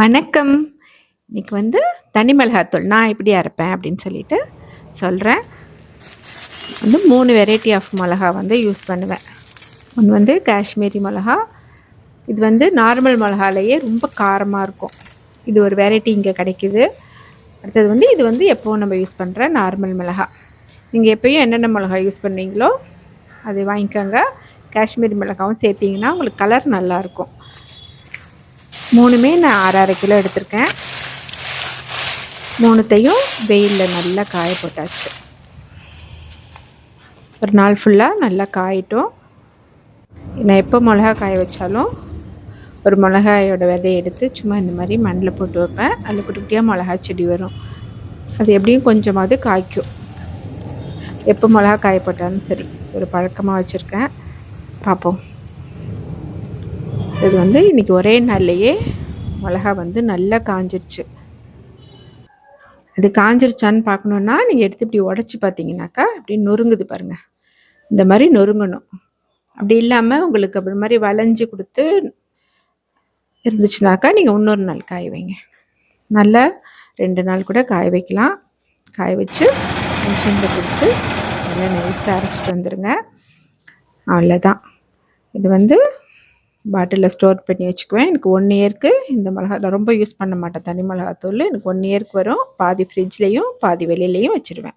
வணக்கம். இன்னைக்கு தனி மிளகாத்தூள் நான் எப்படி அரைப்பேன் அப்படின்னு சொல்லிட்டு சொல்கிறேன். 3 வெரைட்டி ஆஃப் மிளகா யூஸ் பண்ணுவேன். ஒன்று காஷ்மீரி மிளகா. இது நார்மல் மிளகாலேயே ரொம்ப காரமாக இருக்கும். இது ஒரு வெரைட்டி இங்கே கிடைக்கிது. அடுத்தது இது எப்போவும் நம்ம யூஸ் பண்ணுற நார்மல் மிளகா. நீங்கள் எப்போயும் என்னென்ன மிளகா யூஸ் பண்ணுவீங்களோ அதை வாங்கிக்கோங்க. காஷ்மீரி மிளகாவும் சேர்த்திங்கன்னா உங்களுக்கு கலர் நல்லாயிருக்கும். 3மே நான் 1/2 கிலோ எடுத்திருக்கேன். 3த்தையும் வெயிலில் நல்லா காய போட்டாச்சு. ஒரு நாள் ஃபுல்லாக நல்லா காயட்டும். நான் எப்போ மிளகா காய வச்சாலும் ஒரு மிளகாயோட விதையை எடுத்து சும்மா இந்த மாதிரி மண்ணில் போட்டு வைப்பேன். அதில் குட்டி குட்டியாக மிளகா செடி வரும். அது எப்படியும் கொஞ்சமாவது காய்க்கும். எப்போ மிளகா காய போட்டாலும் சரி, ஒரு பழக்கமாக வச்சுருக்கேன். பார்ப்போம். இது இன்றைக்கி ஒரே நாள்லையே மிளகா நல்லா காஞ்சிருச்சு. இது காஞ்சிருச்சான்னு பார்க்கணுன்னா நீங்கள் எடுத்து இப்படி உடச்சி பார்த்தீங்கன்னாக்கா இப்படி நொறுங்குது பாருங்கள். இந்த மாதிரி நொறுங்கணும். அப்படி இல்லாமல் உங்களுக்கு அப்படி மாதிரி வளைஞ்சி கொடுத்து இருந்துச்சுனாக்கா நீங்கள் இன்னொரு நாள் காய வைங்க. நல்லா 2 நாள் கூட காய வைக்கலாம். காய வச்சு மிஷினில் கொடுத்து நல்லா நைஸாக அரைச்சிட்டு வந்துடுங்க. அவ்வளோதான். இது பாட்டிலில் ஸ்டோர் பண்ணி வச்சுக்குவேன். எனக்கு 1 இயருக்கு இந்த மிளகா நான் ரொம்ப யூஸ் பண்ண மாட்டேன். தனி மிளகாத்தூள் எனக்கு 1 இயருக்கு வரும். பாதி ஃப்ரிட்ஜ்லேயும் பாதி வெளியிலையும் வச்சுருவேன்.